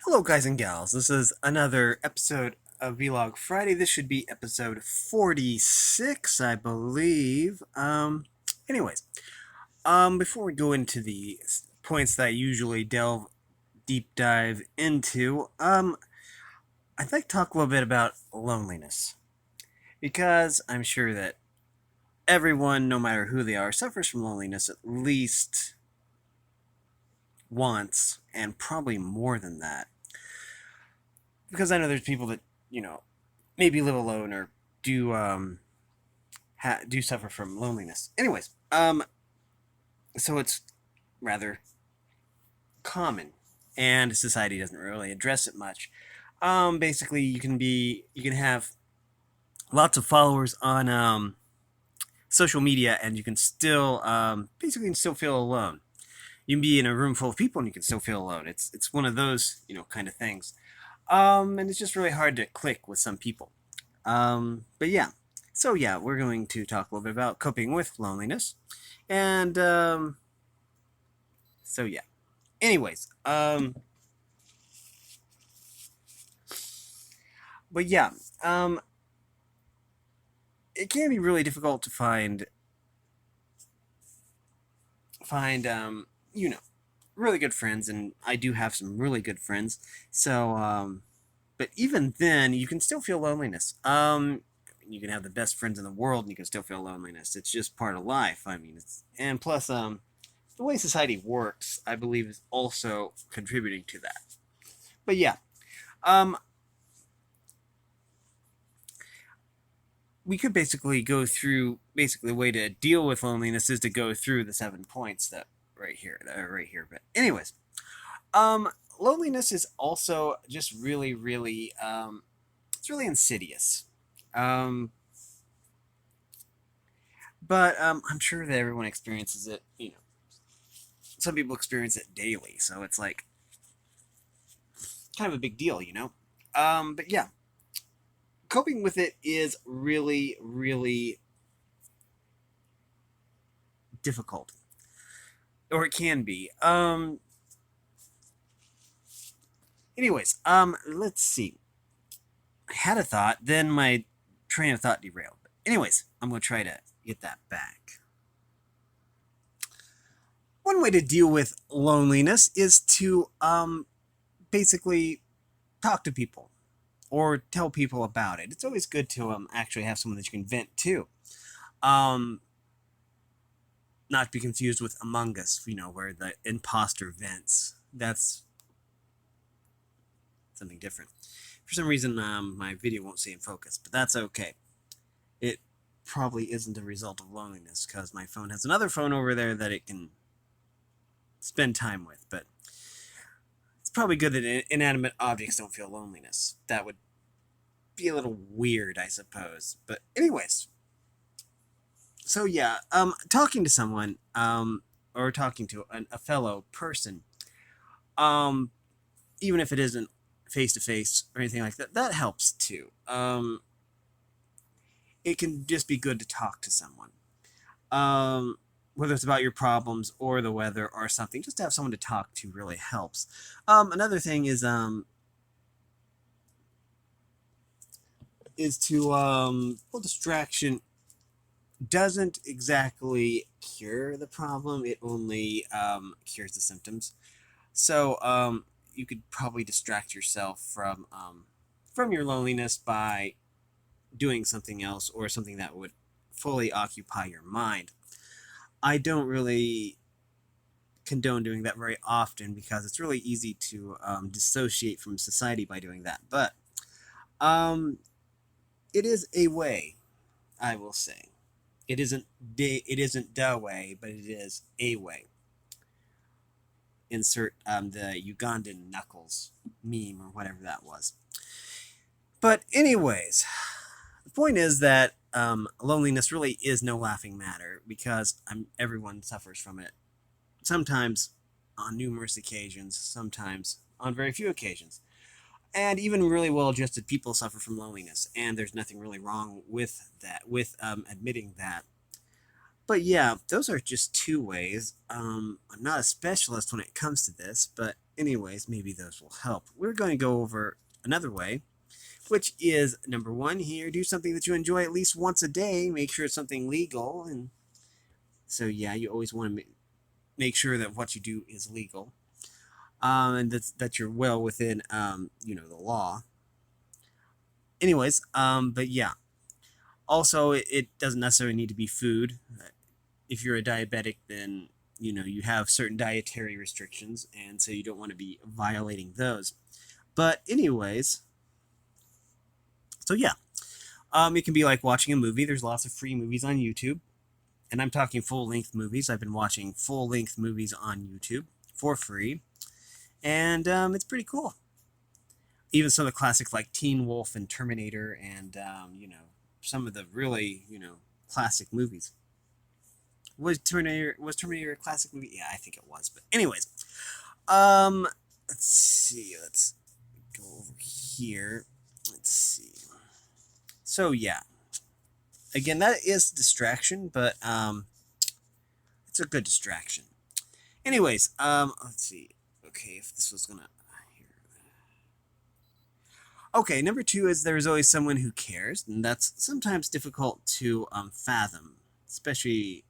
Hello, guys and gals. This is another episode of Vlog Friday. This should be episode 46, I believe. Before we go into the points that I usually delve deep dive into, I'd like to talk a little bit about loneliness because I'm sure that everyone, no matter who they are, suffers from loneliness at least once, and probably more than that. Because I know there's people that maybe live alone or do suffer from loneliness. Anyways, so it's rather common, and society doesn't really address it much. Basically, you can have lots of followers on social media, and you can still basically can still feel alone. You can be in a room full of people, and you can still feel alone. It's one of those kind of things. And it's just really hard to click with some people. But yeah, so yeah, we're going to talk a little bit about coping with loneliness, and so yeah. Anyways, but yeah, um, it can be really difficult to find really good friends, and I do have some really good friends. So but even then, you can still feel loneliness. You can have the best friends in the world, and you can still feel loneliness. It's just part of life. I mean, it's and plus the way society works, I believe, is also contributing to that. But yeah, um, we could basically go through. Basically, the way to deal with loneliness is to go through the 7 points that are right here. But anyways, um, loneliness is also just it's really insidious. Um, but I'm sure that everyone experiences it. Some people experience it daily, so it's like kind of a big deal. But yeah, coping with it is really difficult, or it can be. Anyways, let's see. I had a thought, then my train of thought derailed. But anyways, I'm gonna try to get that back. One way to deal with loneliness is to basically talk to people or tell people about it. It's always good to actually have someone that you can vent to. Um, Not to be confused with Among Us, where the imposter vents. That's something different. For some reason, my video won't stay in focus, but that's okay. It probably isn't a result of loneliness because my phone has another phone over there that it can spend time with. But it's probably good that inanimate objects don't feel loneliness. That would be a little weird, I suppose. But anyways, so yeah, talking to someone, or talking to a fellow person, um, even if it isn't face to face or anything like that, that helps too. It can just be good to talk to someone. Whether it's about your problems or the weather or something, just to have someone to talk to really helps. Another thing is to well, distraction doesn't exactly cure the problem. It only cures the symptoms. So you could probably distract yourself from your loneliness by doing something else or something that would fully occupy your mind. I don't really condone doing that very often because it's really easy to dissociate from society by doing that. But um, it is a way, I will say. It isn't the way, but it is a way. Insert the Ugandan knuckles meme or whatever that was. But anyways, the point is that loneliness really is no laughing matter because everyone suffers from it. Sometimes on numerous occasions, sometimes on very few occasions. And even really well adjusted people suffer from loneliness, and there's nothing really wrong with that, with admitting that. But yeah, those are just two ways. I'm not a specialist when it comes to this, but anyways, maybe those will help. We're going to go over another way, which is number one here: do something that you enjoy at least once a day. Make sure it's something legal, and so yeah, you always want to make sure that what you do is legal, and that you're well within the law. Anyways, but yeah. Also, it doesn't necessarily need to be food. If you're a diabetic, then you have certain dietary restrictions, and so you don't want to be violating those. But anyways, so yeah, it can be like watching a movie. There's lots of free movies on YouTube, and I'm talking full length movies. I've been watching full length movies on YouTube for free, and it's pretty cool. Even some of the classics like Teen Wolf and Terminator, and some of the really classic movies. Was Terminator a classic movie? Yeah, I think it was. But anyways, um, let's see. Let's go over here. Let's see. So yeah, again, that is distraction, but it's a good distraction. Anyways, let's see. Okay, if this was gonna. Okay, number two is there's always someone who cares, and that's sometimes difficult to fathom, especially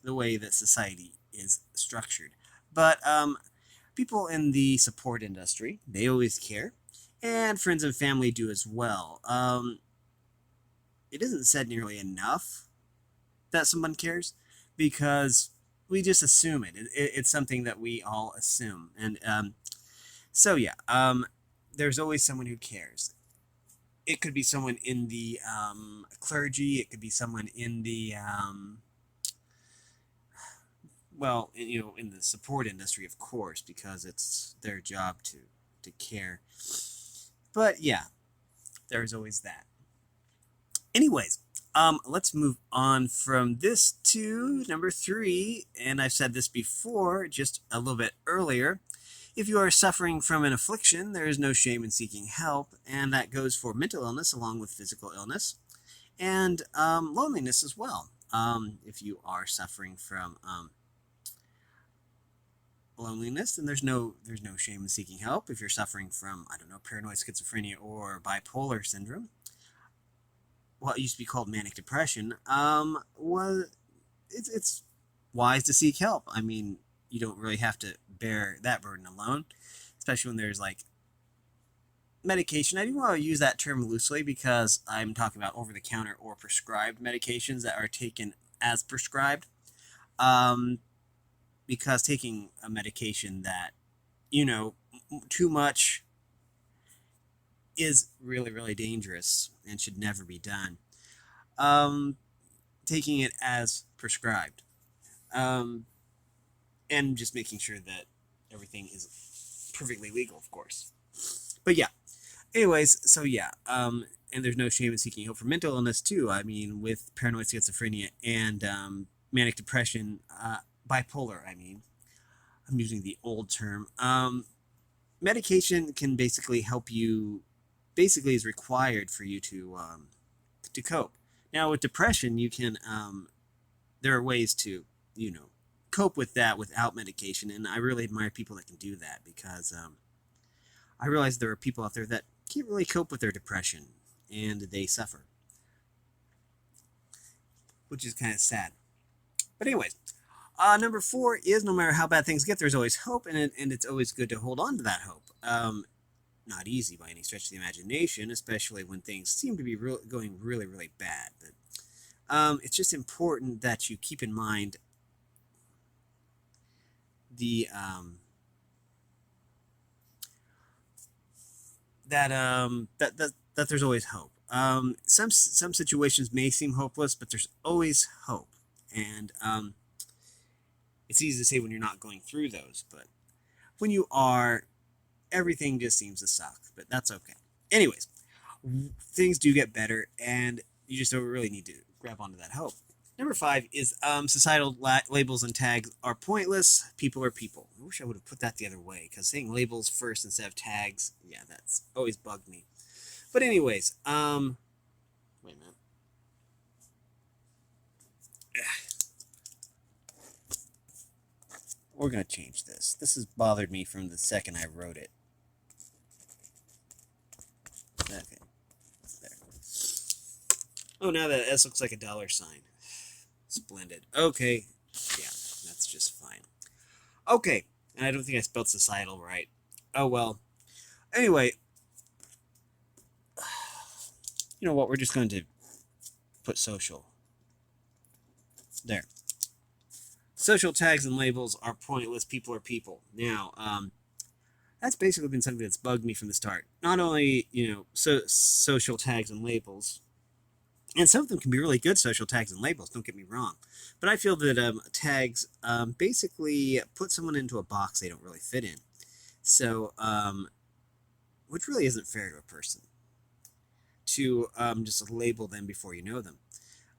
the way that society is structured. But people in the support industry, they always care, and friends and family do as well. It isn't said nearly enough that someone cares because we just assume it's something that we all assume, and so yeah, there's always someone who cares. It could be someone in the clergy. It could be someone in the in the support industry, of course, because it's their job to care. But yeah, there's always that. Anyways, let's move on from this to number three, and I've said this before, just a little bit earlier. If you are suffering from an affliction, there is no shame in seeking help, and that goes for mental illness along with physical illness and loneliness as well. If you are suffering from loneliness, then there's no shame in seeking help. If you're suffering from, I don't know, paranoid schizophrenia or bipolar syndrome, what used to be called manic depression, was it's wise to seek help. I mean, you don't really have to bear that burden alone, especially when there's like medication. I do want to use that term loosely because I'm talking about over the counter or prescribed medications that are taken as prescribed. Um, because taking a medication that, too much is really, really dangerous and should never be done. Um, Taking it as prescribed. Um, and just making sure that everything is perfectly legal, of course. But yeah, anyways, so yeah, and there's no shame in seeking help for mental illness too. I mean, with paranoid schizophrenia and manic depression, bipolar. I mean, I'm using the old term. Medication can basically help you. Basically, is required for you to cope. Now, with depression, you can. There are ways to cope with that without medication, and I really admire people that can do that because I realize there are people out there that can't really cope with their depression and they suffer, which is kind of sad. But anyways, number four is no matter how bad things get, there's always hope, and it's always good to hold on to that hope. Not easy by any stretch of the imagination, especially when things seem to be going really, really bad. But it's just important that you keep in mind the that there's always hope. Some situations may seem hopeless, but there's always hope, and it's easy to say when you're not going through those, but when you are, everything just seems to suck. But that's okay. Anyways, things do get better, and you just don't really need to grab onto that hope. Number five is societal labels and tags are pointless. People are people. I wish I would have put that the other way, because saying labels first instead of tags, yeah, that's always bugged me. But anyways, wait a minute. we're going to change this. This has bothered me from the second I wrote it. Okay. There. Oh, now that S looks like a dollar sign. Splendid. Okay. Yeah, that's just fine. Okay. And I don't think I spelled societal right. Oh, well. Anyway. You know what? We're just going to put social. There. Social tags and labels are pointless. People are people. Now, that's basically been something that's bugged me from the start. Not only, social tags and labels, and some of them can be really good social tags and labels, don't get me wrong. But I feel that tags basically put someone into a box they don't really fit in. So, which really isn't fair to a person to just label them before you know them.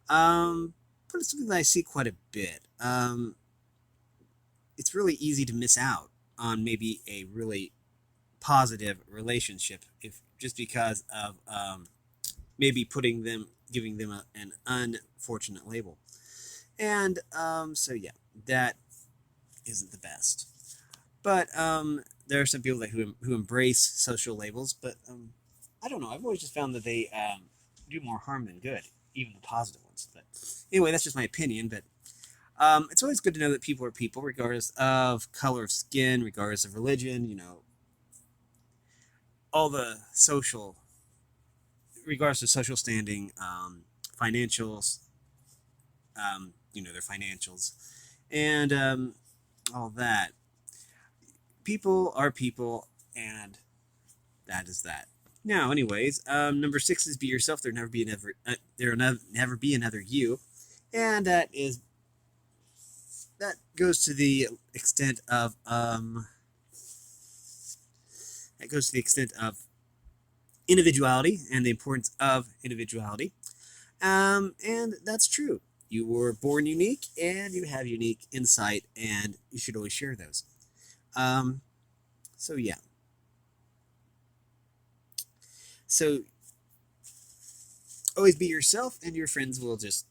But it's something that I see quite a bit. It's really easy to miss out on maybe a really positive relationship if just because of maybe giving them an unfortunate label. And so yeah, that isn't the best. But there are some people who embrace social labels, but I don't know. I've always just found that they do more harm than good, even the positive ones. But anyway, that's just my opinion. But it's always good to know that people are people, regardless of color of skin, regardless of religion. All the social, regardless of social standing, financials, their financials, and all that. People are people, and that is that. Now, anyways, number 6 is be yourself. There'll never be another you, and that goes to the extent of individuality and the importance of individuality. And that's true. You were born unique, and you have unique insight, and you should always share those. So yeah. So always be yourself, and your friends will just,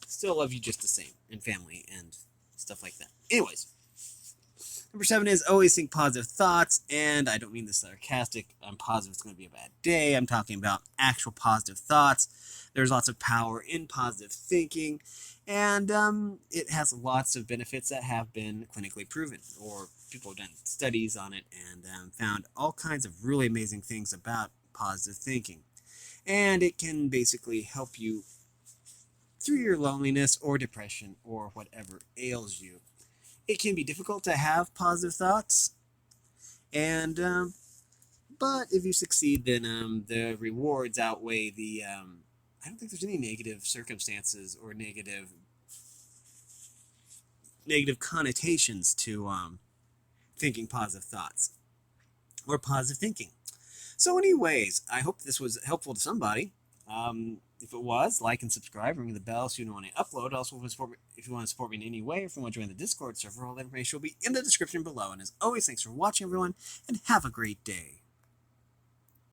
still love you just the same, and family and stuff like that. Anyways, number 7 is always think positive thoughts, and I don't mean this sarcastic. I'm positive it's going to be a bad day. I'm talking about actual positive thoughts. There's lots of power in positive thinking, and it has lots of benefits that have been clinically proven, or people have done studies on it and found all kinds of really amazing things about positive thinking. And it can basically help you through your loneliness or depression or whatever ails you. It can be difficult to have positive thoughts, and but if you succeed, then the rewards outweigh the. I don't think there's any negative circumstances or negative connotations to thinking positive thoughts or positive thinking. So, anyways, I hope this was helpful to somebody. If it was, like and subscribe, ring the bell so you know when I upload. Also, if you want to support me in any way, or if you want to join the Discord server, all the information will be in the description below. And as always, thanks for watching, everyone, and have a great day.